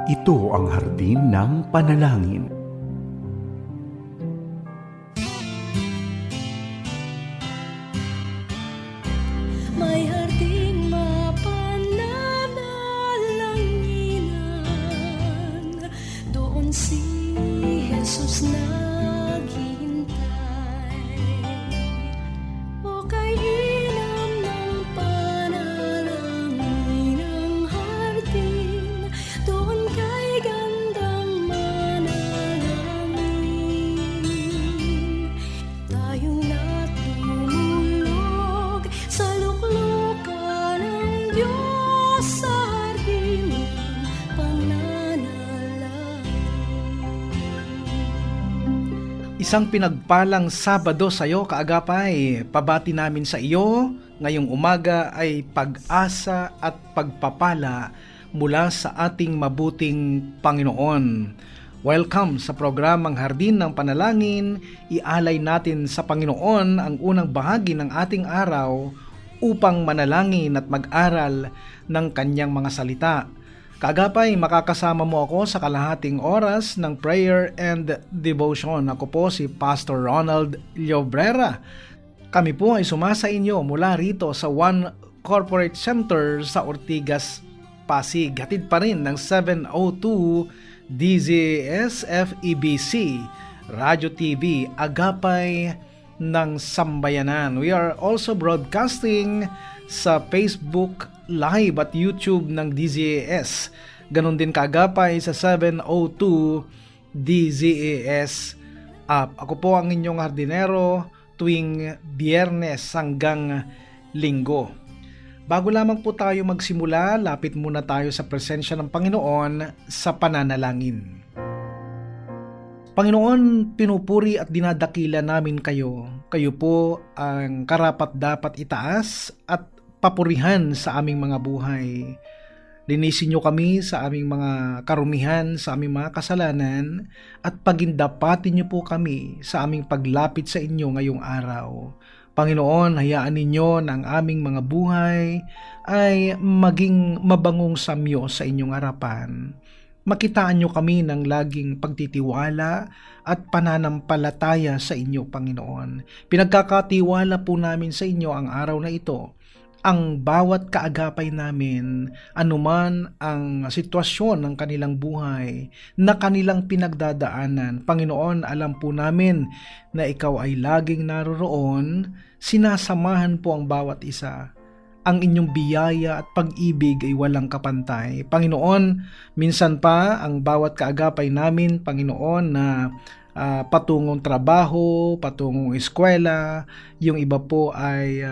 Ito ang hardin ng panalangin. May harding mapananalanginan, doon si Jesus naghihintay. O kainam ng panalangin ang hardin, doon kay gandang manalangin. Tayong natulog sa luklukan ng Diyos sa hardin ng pananalangin. Isang pinagpalang Sabado sa iyo, kaagapay. Pabati namin sa iyo ngayong umaga ay pag-asa at pagpapala mula sa ating mabuting Panginoon. Welcome sa programang Hardin ng Panalangin. Ialay natin sa Panginoon ang unang bahagi ng ating araw upang manalangin at mag-aral ng kanyang mga salita. Kaagapay, makakasama mo ako sa kalahating oras ng prayer and devotion. Ako po si Pastor Ronald Llobrera. Kami po ay sumasa inyo mula rito sa One Corporate Center sa Ortigas, Pasig. Hatid pa rin ng 702 DZS FEBC Radio TV Agapay ng Sambayanan. We are also broadcasting sa Facebook Live at YouTube ng DZAS. Ganon din kaagapay sa 702 DZAS app. Ako po ang inyong hardinero tuwing Biyernes hanggang Linggo. Bago lamang po tayo magsimula, lapit muna tayo sa presensya ng Panginoon sa pananalangin. Panginoon, pinupuri at dinadakila namin kayo. Kayo po ang karapat-dapat itaas at papurihan sa aming mga buhay. Linisin niyo kami sa aming mga karumihan, sa aming mga kasalanan, at pagindapatin niyo po kami sa aming paglapit sa inyo ngayong araw. Panginoon, hayaan ninyo na ang aming mga buhay ay maging mabangong samyo sa inyong harapan. Makitaan niyo kami ng laging pagtitiwala at pananampalataya sa inyo, Panginoon. Pinagkakatiwala po namin sa inyo ang araw na ito. Ang bawat kaagapay namin, anuman ang sitwasyon ng kanilang buhay na kanilang pinagdadaanan, Panginoon, alam po namin na ikaw ay laging naroroon, sinasamahan po ang bawat isa. Ang inyong biyaya at pag-ibig ay walang kapantay. Panginoon, minsan pa ang bawat kaagapay namin, Panginoon, na patungong trabaho, patungong eskwela, yung iba po ay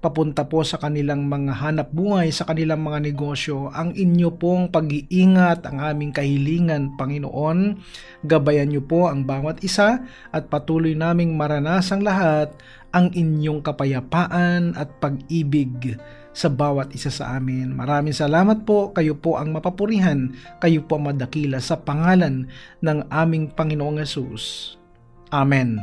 papunta po sa kanilang mga hanap buhay, sa kanilang mga negosyo. Ang inyo pong pag-iingat, ang aming kahilingan, Panginoon, gabayan niyo po ang bawat isa at patuloy naming maranasang lahat ang inyong kapayapaan at pag-ibig sa bawat isa sa amin. Maraming salamat po. Kayo po ang mapapurihan. Kayo po ang madakila sa pangalan ng aming Panginoong Hesus. Amen.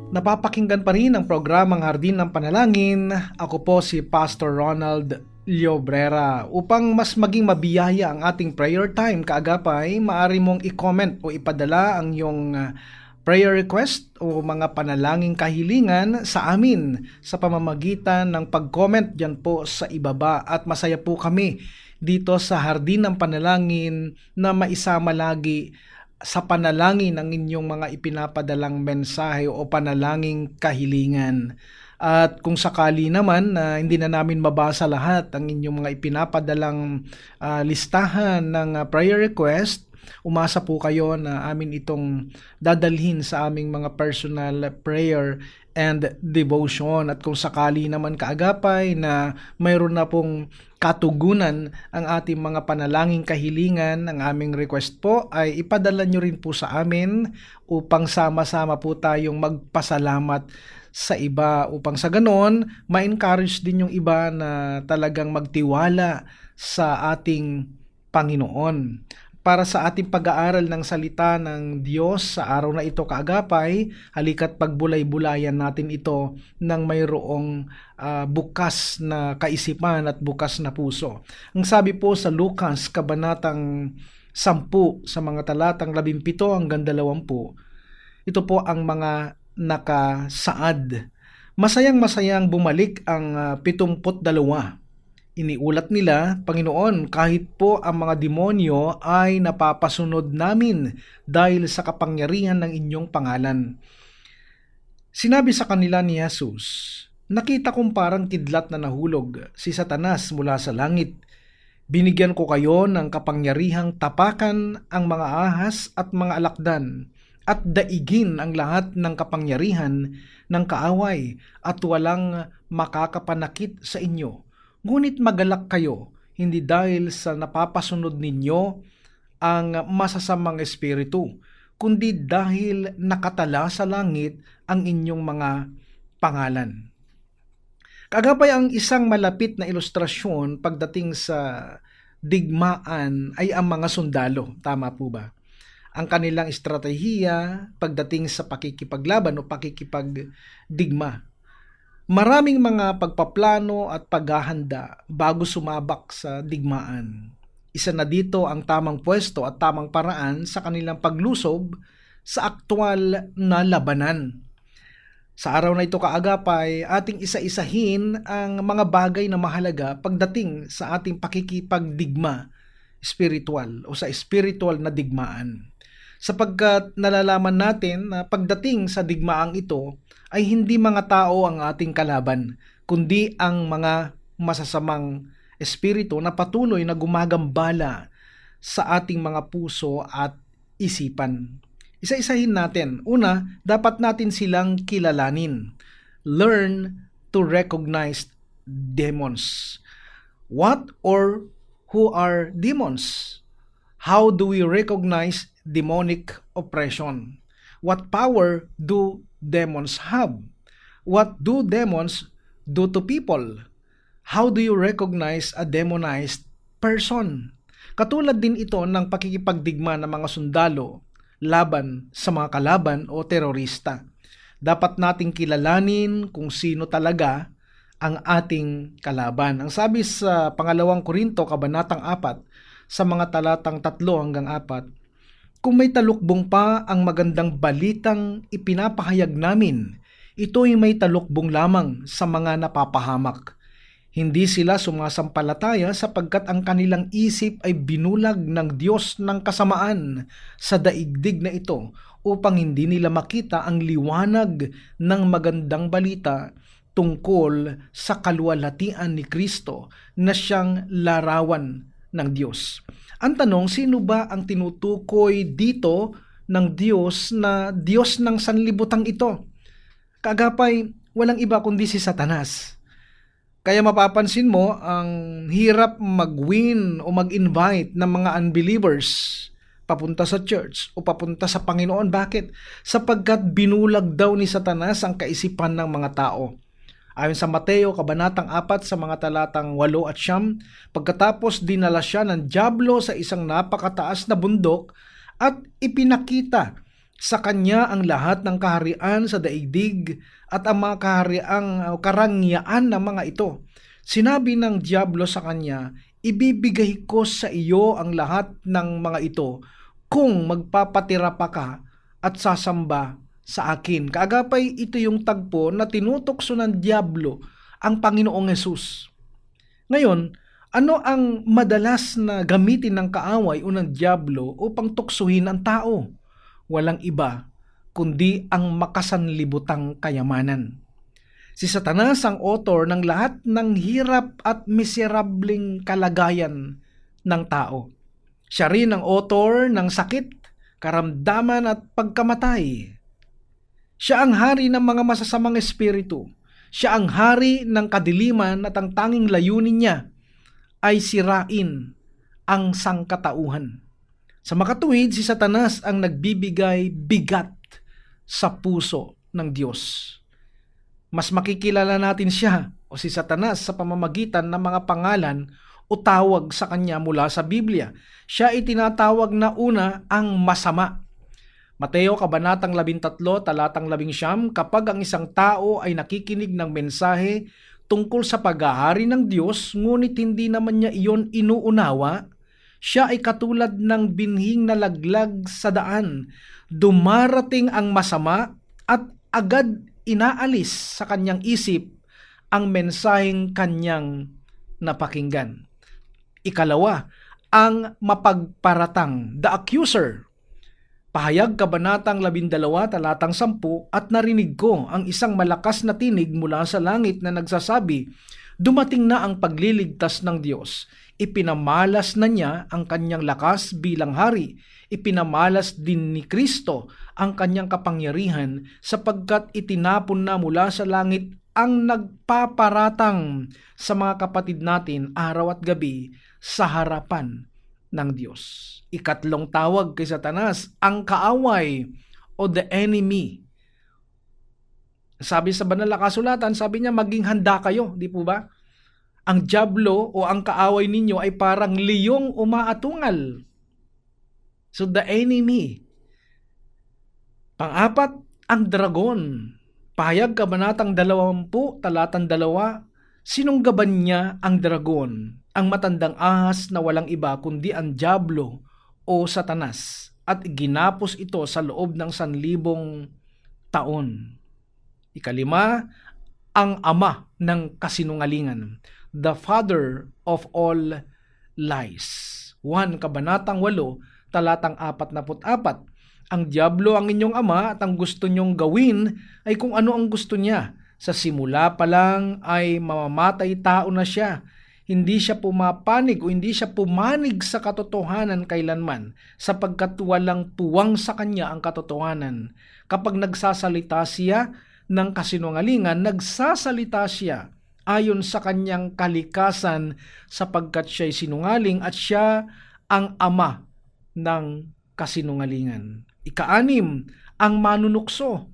Napapakinggan pa rin ang programang Hardin ng Panalangin. Ako po si Pastor Ronald Llobrera. Upang mas maging mabiyaya ang ating prayer time, kaagapay, maaari mong i-comment o ipadala ang iyong prayer request o mga panalangin kahilingan sa amin sa pamamagitan ng pag-comment dyan po sa ibaba. At masaya po kami dito sa Hardin ng Panalangin na maisama lagi sa panalangin ang inyong mga ipinapadalang mensahe o panalangin kahilingan. At kung sakali naman na hindi na namin mabasa lahat ang inyong mga ipinapadalang listahan ng prayer request, umasa po kayo na amin itong dadalhin sa aming mga personal prayer and devotion. At kung sakali naman kaagapay na mayroon na pong katugunan ang ating mga panalangin kahilingan, ang aming request po ay ipadala nyo rin po sa amin upang sama-sama po tayong magpasalamat sa iba, upang sa ganon ma-encourage din yung iba na talagang magtiwala sa ating Panginoon. para sa ating pag-aaral ng salita ng Diyos sa araw na ito kaagapay, halika't pagbulay-bulayan natin ito ng mayroong bukas na kaisipan at bukas na puso. Ang sabi po sa Lucas, kabanatang 10 sa mga talatang 17 hanggang 20, ito po ang mga nakasaad. Masayang-masayang bumalik ang 72. Iniulat nila, Panginoon, kahit po ang mga demonyo ay napapasunod namin dahil sa kapangyarihan ng inyong pangalan. Sinabi sa kanila ni Jesus, nakita kong parang kidlat na nahulog si Satanas mula sa langit. Binigyan ko kayo ng kapangyarihang tapakan ang mga ahas at mga alakdan at daigin ang lahat ng kapangyarihan ng kaaway at walang makakapanakit sa inyo. Ngunit magalak kayo, hindi dahil sa napapasunod ninyo ang masasamang espiritu, kundi dahil nakatala sa langit ang inyong mga pangalan. Kagapay ang isang malapit na ilustrasyon pagdating sa digmaan ay ang mga sundalo. Tama po ba? Ang kanilang estratehiya pagdating sa pakikipaglaban o pakikipagdigma. Maraming mga pagpaplano at paghahanda bago sumabak sa digmaan. Isa na dito ang tamang pwesto at tamang paraan sa kanilang paglusob sa aktwal na labanan. Sa araw na ito kaagapay, ating isa-isahin ang mga bagay na mahalaga pagdating sa ating pakikipagdigma spiritual o sa spiritual na digmaan. Sapagkat nalalaman natin na pagdating sa digmaang ito ay hindi mga tao ang ating kalaban, kundi ang mga masasamang espiritu na patuloy na gumagambala sa ating mga puso at isipan. Isa-isahin natin. Una, dapat natin silang kilalanin. Learn to recognize demons. What or who are demons? How do we recognize demonic oppression? What power do demons have? What do demons do to people? How do you recognize a demonized person? Katulad din ito ng pakikipagdigma ng mga sundalo laban sa mga kalaban o terorista. Dapat nating kilalanin kung sino talaga ang ating kalaban. Ang sabi sa 2 Korinto, kabanatang 4, sa mga talatang 3 hanggang 4, kung may talukbong pa ang magandang balitang ipinapahayag namin, ito'y may talukbong lamang sa mga napapahamak. Hindi sila sumasampalataya sapagkat ang kanilang isip ay binulag ng Diyos ng kasamaan sa daigdig na ito upang hindi nila makita ang liwanag ng magandang balita tungkol sa kaluwalhatian ni Kristo na siyang larawan ng Diyos. Ang tanong, sino ba ang tinutukoy dito ng Diyos na Diyos ng sanlibutang ito? Kaagapay, walang iba kundi si Satanas. Kaya mapapansin mo, ang hirap mag-win o mag-invite ng mga unbelievers papunta sa church o papunta sa Panginoon. Bakit? Sapagkat binulag daw ni Satanas ang kaisipan ng mga tao. Ayon sa Mateo, kabanatang 4 sa mga talatang 8 at 9, pagkatapos dinala siya ng dyablo sa isang napakataas na bundok at ipinakita sa kanya ang lahat ng kaharian sa daigdig at ang mga karangyaan ng mga ito. Sinabi ng dyablo sa kanya, ibibigay ko sa iyo ang lahat ng mga ito kung magpapatira pa ka at sasamba sa akin. Kaagapay, ito yung tagpo na tinutokso ng dyablo ang Panginoong Hesus. Ngayon, ano ang madalas na gamitin ng kaaway o ng dyablo upang tuksuhin ang tao? Walang iba kundi ang makasanlibutang kayamanan. Si Satanas ang author ng lahat ng hirap at miserableng kalagayan ng tao. Siya rin ang author ng sakit, karamdaman at pagkamatay. Siya ang hari ng mga masasamang espiritu. Siya ang hari ng kadiliman at ang tanging layunin niya ay sirain ang sangkatauhan. Sa makatuwid, si Satanas ang nagbibigay bigat sa puso ng Diyos. Mas makikilala natin siya o si Satanas sa pamamagitan ng mga pangalan o tawag sa kanya mula sa Biblia. Siya ay tinatawag na una ang masama. Mateo Kabanatang 13, talatang 11, kapag ang isang tao ay nakikinig ng mensahe tungkol sa paghahari ng Diyos, ngunit hindi naman niya iyon inuunawa, siya ay katulad ng binhing na laglag sa daan. Dumarating ang masama at agad inaalis sa kanyang isip ang mensaheng kanyang napakinggan. Ikalawa, ang mapagparatang, the accuser. Pahayag Kabanatang 12, talatang 10, at narinig ko ang isang malakas na tinig mula sa langit na nagsasabi, dumating na ang pagliligtas ng Diyos. Ipinamalas na niya ang kanyang lakas bilang hari. Ipinamalas din ni Kristo ang kanyang kapangyarihan sapagkat itinapon na mula sa langit ang nagpaparatang sa mga kapatid natin araw at gabi sa harapan ng Diyos. Ikatlong tawag kay Satanas, ang kaaway o the enemy. Sabi sa banal na kasulatan, sabi niya maging handa kayo, di po ba? Ang dyablo o ang kaaway ninyo ay parang liyong umaatungal. So the enemy. Pang-apat, ang dragon. Pahayag Kabanatang 20, talatang 2, sinunggaban niya ang dragon, ang matandang ahas na walang iba kundi ang dyablo o Satanas, at ginapos ito sa loob ng 1,000 taon. Ikalima, ang ama ng kasinungalingan, the father of all lies. 1 Kabanatang 8, talatang 44, ang dyablo ang inyong ama at ang gusto nyong gawin ay kung ano ang gusto niya. Sa simula pa lang ay mamamatay tao na siya. Hindi siya pumapanig o hindi siya pumanig sa katotohanan kailanman sapagkat walang puwang sa kanya ang katotohanan. Kapag nagsasalita siya ng kasinungalingan, nagsasalita siya ayon sa kanyang kalikasan sapagkat siya'y sinungaling at siya ang ama ng kasinungalingan. Ika-6, ang manunukso.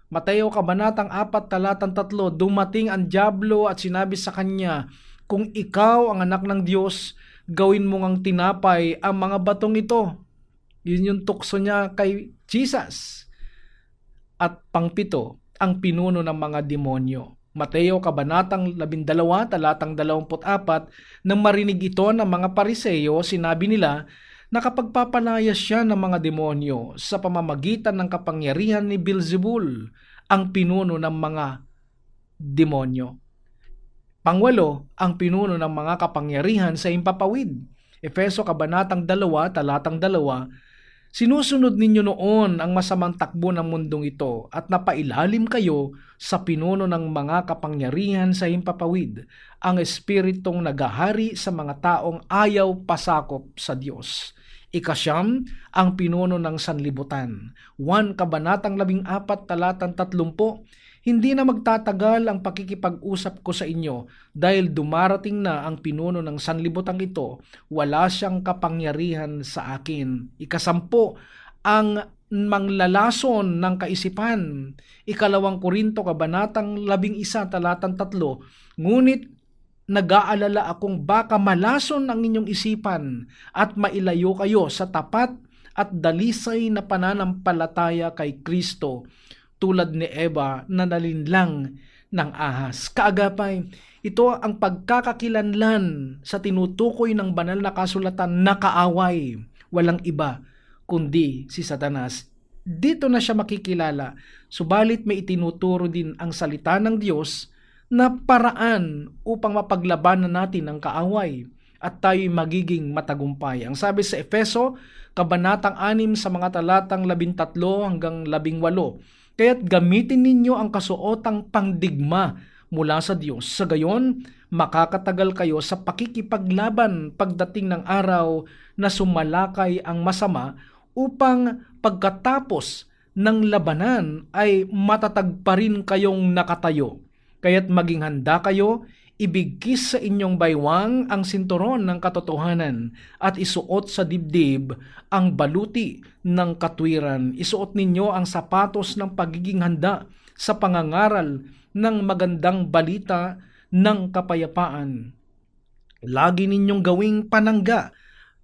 Mateo Kabanatang 4, talatang 3, dumating ang dyablo at sinabi sa kanya, kung ikaw ang anak ng Diyos, gawin mo ngang tinapay ang mga batong ito. Yun yung tukso niya kay Jesus. At pang-7, ang pinuno ng mga demonyo. Mateo Kabanatang 12, talatang 24, nang marinig ito ng mga Pariseyo, sinabi nila, nakapagpapalayas siya ng mga demonyo sa pamamagitan ng kapangyarihan ni Beelzebul, ang pinuno ng mga demonyo. Pang-8, ang pinuno ng mga kapangyarihan sa himpapawid. Efeso Kabanatang 2, talatang 2, sinusunod ninyo noon ang masamang takbo ng mundong ito at napailalim kayo sa pinuno ng mga kapangyarihan sa himpapawid, ang espiritong nagahari sa mga taong ayaw pasakop sa Diyos. Ika-9, ang pinuno ng sanlibutan. 1 Kabanatang 14, talatang 30, hindi na magtatagal ang pakikipag-usap ko sa inyo dahil dumarating na ang pinuno ng sanlibutan ito, wala siyang kapangyarihan sa akin. Ika-10, ang manglalason ng kaisipan. 2 Korinto Kabanatang 11, talatang 3, ngunit nag-aalala akong baka malason ang inyong isipan at mailayo kayo sa tapat at dalisay na pananampalataya kay Kristo, tulad ni Eva na nalinlang ng ahas. Kaagapay, ito ang pagkakakilanlan sa tinutukoy ng banal na kasulatan na kaaway. Walang iba kundi si Satanas. Dito na siya makikilala, subalit may itinuturo din ang salita ng Diyos na paraan upang mapaglabanan natin ang kaaway at tayo'y magiging matagumpay. Ang sabi sa Efeso, Kabanatang 6 sa mga talatang 13 hanggang 18, kaya't gamitin ninyo ang kasuotang pangdigma mula sa Diyos. Sa gayon, makakatagal kayo sa pakikipaglaban pagdating ng araw na sumalakay ang masama upang pagkatapos ng labanan ay matatag pa rin kayong nakatayo. Kaya't maging handa kayo, ibigkis sa inyong baywang ang sinturon ng katotohanan at isuot sa dibdib ang baluti ng katwiran. Isuot ninyo ang sapatos ng pagiging handa sa pangangaral ng magandang balita ng kapayapaan. Lagi ninyong gawing panangga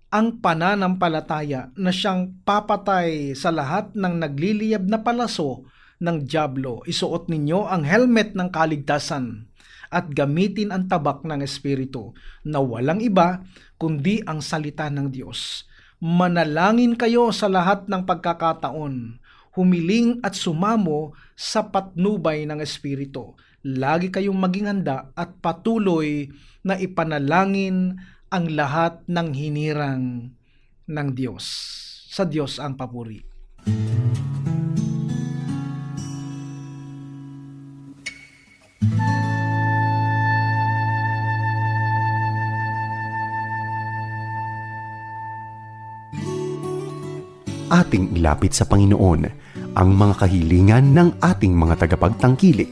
ang pananampalataya na siyang papatay sa lahat ng nagliliyab na palaso ng dyablo. Isuot ninyo ang helmet ng kaligtasan at gamitin ang tabak ng Espiritu na walang iba kundi ang salita ng Diyos. Manalangin kayo sa lahat ng pagkakataon, humiling at sumamo sa patnubay ng Espiritu. Lagi kayong maging handa at patuloy na ipanalangin ang lahat ng hinirang ng Diyos. Sa Diyos ang papuri. Ating ilapit sa Panginoon ang mga kahilingan ng ating mga tagapagtangkilik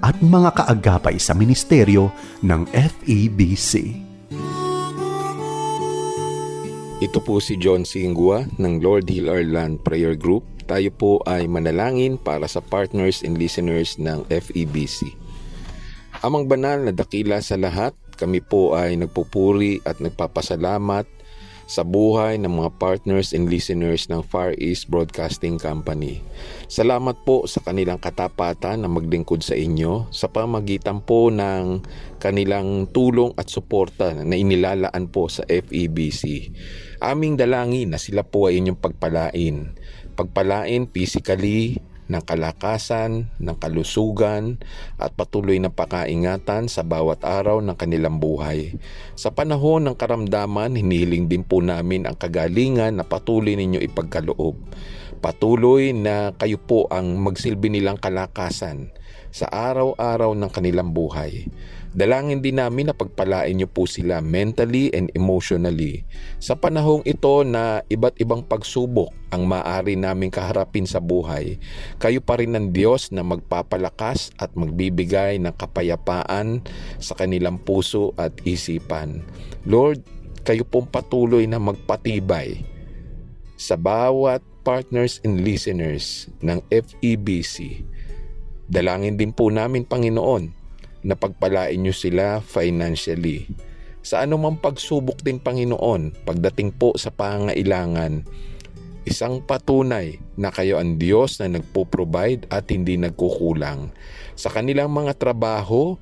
at mga kaagapay sa ministeryo ng FEBC. Ito po si John Singua ng Lord Heal Our Land Prayer Group. Tayo po ay manalangin para sa partners and listeners ng FEBC. Amang banal na dakila sa lahat, kami po ay nagpupuri at nagpapasalamat sa buhay ng mga partners and listeners ng Far East Broadcasting Company. Salamat po sa kanilang katapatan na maglingkod sa inyo sa pamamagitan po ng kanilang tulong at suporta na inilalaan po sa FEBC. Aming dalangin na sila po ay inyong pagpalain. Pagpalain physically, ng kalakasan, ng kalusugan at patuloy na pakaingatan sa bawat araw ng kanilang buhay. Sa panahon ng karamdaman, hinihiling din po namin ang kagalingan na patuloy ninyo ipagkaloob. Patuloy na kayo po ang magsilbi nilang kalakasan sa araw-araw ng kanilang buhay. Dalangin din namin na pagpalain niyo po sila mentally and emotionally. Sa panahong ito na iba't ibang pagsubok ang maaari naming kaharapin sa buhay, kayo pa rin ng Diyos na magpapalakas at magbibigay ng kapayapaan sa kanilang puso at isipan. Lord, kayo pong patuloy na magpatibay sa bawat partners and listeners ng FEBC. Dalangin din po namin, Panginoon, na pagpalain nyo sila financially. Sa anumang pagsubok din, Panginoon, pagdating po sa pangailangan, isang patunay na kayo ang Diyos na nagpo-provide at hindi nagkukulang. Sa kanilang mga trabaho,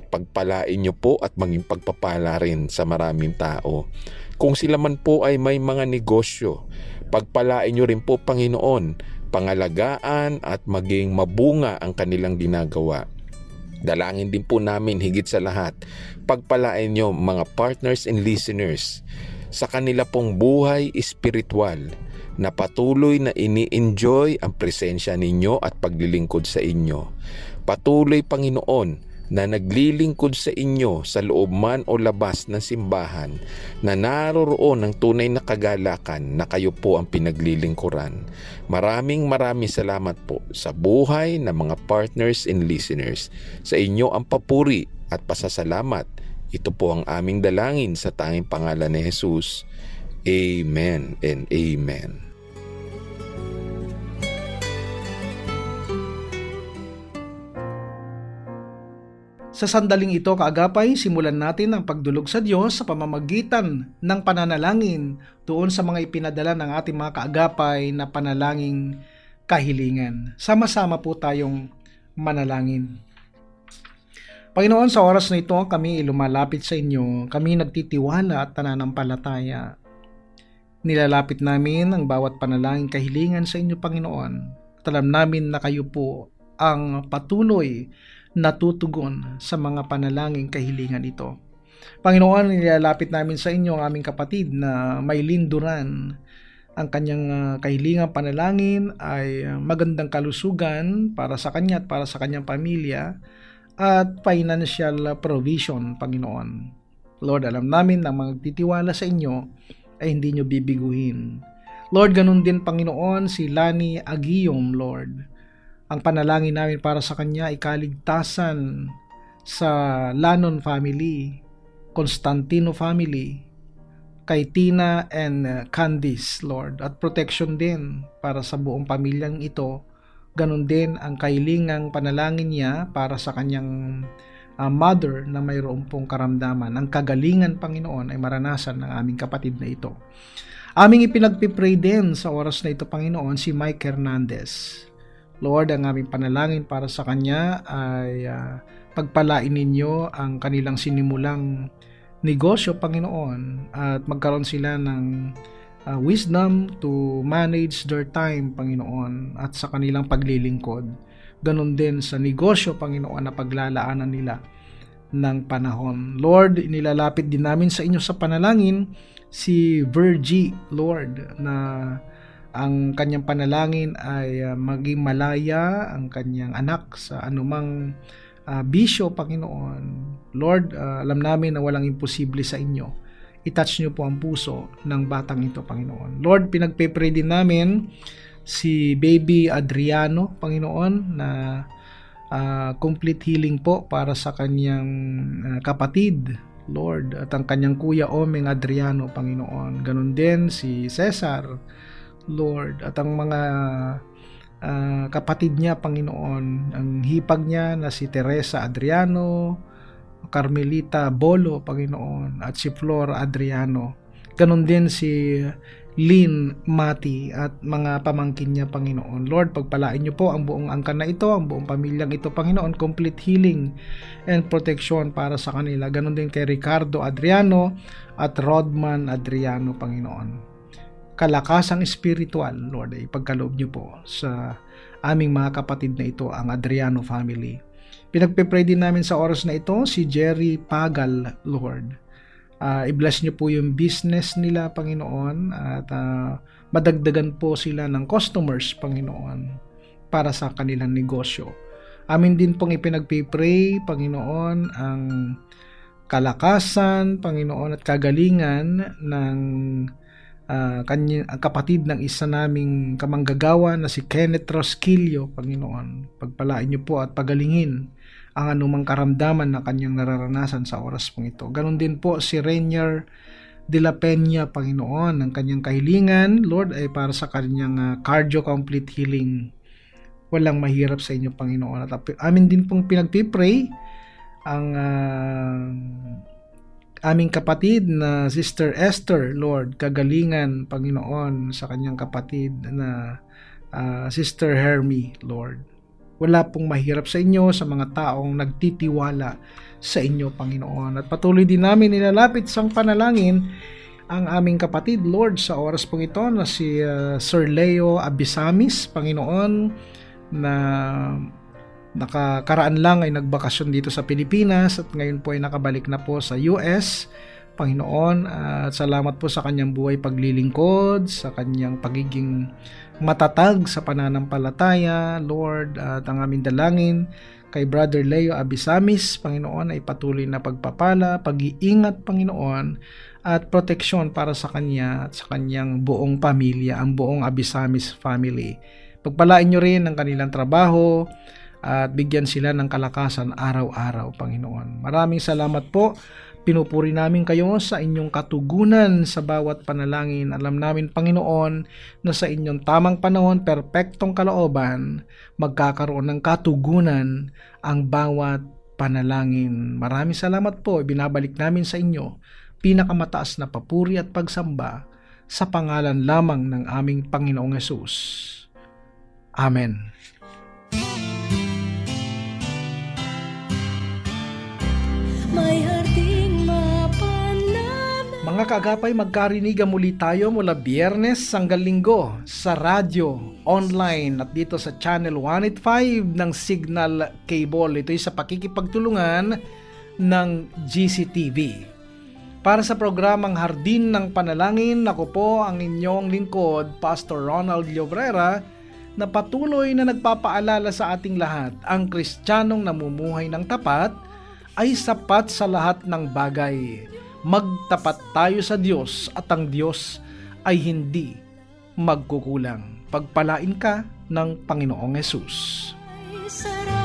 pagpalain nyo po at maging pagpapala rin sa maraming tao. Kung sila man po ay may mga negosyo, pagpalain nyo rin po, Panginoon, pangalagaan at maging mabunga ang kanilang ginagawa. Dalangin din po namin higit sa lahat, pagpalain nyo mga partners and listeners sa kanila pong buhay espiritual na patuloy na ini-enjoy ang presensya ninyo at paglilingkod sa inyo. Patuloy, Panginoon, na naglilingkod sa inyo sa loob man o labas ng simbahan, na naroroon ng tunay na kagalakan na kayo po ang pinaglilingkuran. Maraming salamat po sa buhay ng mga partners and listeners. Sa inyo ang papuri at pasasalamat. Ito po ang aming dalangin sa tanging pangalan ni Jesus. Amen and amen. Sa sandaling ito, kaagapay, simulan natin ang pagdulog sa Diyos sa pamamagitan ng pananalangin doon sa mga ipinadala ng ating mga kaagapay na panalangin kahilingan. Sama-sama po tayong manalangin. Panginoon, sa oras na ito, kami lumalapit sa inyo. Kami nagtitiwala at nananampalataya. Nilalapit namin ang bawat panalangin kahilingan sa inyo, Panginoon. At alam namin na kayo po ang patuloy natutugon sa mga panalangin kahilingan ito. Panginoon, nilalapit namin sa inyo ang aming kapatid na may linduran. Ang kanyang kahilingan panalangin ay magandang kalusugan para sa kanya at para sa kanyang pamilya at financial provision, Panginoon. Lord, alam namin na magtitiwala sa inyo ay hindi nyo bibiguhin. Lord, ganun din, Panginoon, si Lani Aguiom, Lord. Ang panalangin namin para sa kanya ay kaligtasan sa Lanon family, Constantino family, kay Tina and Candice, Lord. At protection din para sa buong pamilyang ito. Ganon din ang kahilingang panalangin niya para sa kanyang mother na mayroon pong karamdaman. Ang kagalingan, Panginoon, ay maranasan ng aming kapatid na ito. Aming ipinagpipray din sa oras na ito, Panginoon, si Mike Hernandez. Lord, ang aming panalangin para sa kanya ay pagpalain ninyo ang kanilang sinimulang negosyo, Panginoon, at magkaroon sila ng wisdom to manage their time, Panginoon, at sa kanilang paglilingkod. Ganon din sa negosyo, Panginoon, na paglalaanan nila ng panahon. Lord, inilalapit din namin sa inyo sa panalangin si Virgie, Lord, na ang kanyang panalangin ay maging malaya ang kanyang anak sa anumang bisyo, Panginoon. Lord, alam namin na walang imposible sa inyo. I-touch niyo po ang puso ng batang ito, Panginoon. Lord, pinagpe-pray din namin si baby Adriano, Panginoon, na complete healing po para sa kanyang kapatid, Lord, at ang kanyang kuya Omeng Adriano, Panginoon. Ganon din si Cesar, Lord, at ang mga kapatid niya, Panginoon, ang hipag niya na si Teresa Adriano, Carmelita Bolo, Panginoon, at si Flor Adriano. Ganon din si Lynn Mati at mga pamangkin niya, Panginoon. Lord, pagpalain niyo po ang buong angkan na ito, ang buong pamilyang ito, Panginoon. Complete healing and protection para sa kanila. Ganon din kay Ricardo Adriano at Rodman Adriano, Panginoon. Kalakasang espiritual, Lord, ay pagkaloob niyo po sa aming mga kapatid na ito, ang Adriano family. Pinagpe-pray din namin sa oras na ito si Jerry Pagal, Lord. I-bless niyo po yung business nila, Panginoon, at madagdagan po sila ng customers, Panginoon, para sa kanilang negosyo. Amin din pong ipinagpipray, Panginoon, ang kalakasan, Panginoon, at kagalingan ng ang kapatid ng isa naming kamanggagawa na si Kenneth Rosquillo, Panginoon. Pagpalain niyo po at pagalingin ang anumang karamdaman na kanyang nararanasan sa oras pong ito. Ganon din po si Rainier de la Peña, Panginoon. Ang kanyang kahilingan, Lord, ay para sa kanyang cardio complete healing. Walang mahirap sa inyo, Panginoon. At amin din pong pinagpipray ang aming kapatid na Sister Esther, Lord, kagalingan, Panginoon, sa kanyang kapatid na Sister Hermie, Lord. Wala pong mahirap sa inyo, sa mga taong nagtitiwala sa inyo, Panginoon. At patuloy din namin nilalapit sa panalangin ang aming kapatid, Lord, sa oras pong ito na si Sir Leo Abisamis, Panginoon, na nakakaraan lang ay nagbakasyon dito sa Pilipinas at ngayon po ay nakabalik na po sa US, Panginoon. At salamat po sa kanyang buhay paglilingkod, sa kanyang pagiging matatag sa pananampalataya, Lord. At ang aming dalangin kay Brother Leo Abisamis, Panginoon, ay patuloy na pagpapala, pag-iingat, Panginoon, at proteksyon para sa kanya at sa kanyang buong pamilya, ang buong Abisamis family. Pagpalain nyo rin ang kanilang trabaho at bigyan sila ng kalakasan araw-araw, Panginoon. Maraming salamat po. Pinupuri namin kayo sa inyong katugunan sa bawat panalangin. Alam namin, Panginoon, na sa inyong tamang panahon, perpektong kalooban, magkakaroon ng katugunan ang bawat panalangin. Maraming salamat po. Ibinabalik namin sa inyo pinakamataas na papuri at pagsamba sa pangalan lamang ng aming Panginoong Hesus. Amen. May harding mapanana. Mga kaagapay, magkarinigan muli tayo mula Biyernes hanggang Linggo sa radyo, online at dito sa Channel 185 ng Signal Cable. Ito'y sa pakikipagtulungan ng GCTV. Para sa programang Hardin ng Panalangin, ako po ang inyong lingkod, Pastor Ronald Llobrera, na patuloy na nagpapaalala sa ating lahat, ang Kristiyanong namumuhay ng tapat ay sapat sa lahat ng bagay. Magtapat tayo sa Diyos at ang Diyos ay hindi magkukulang. Pagpalain ka ng Panginoong Hesus. Ay sarap.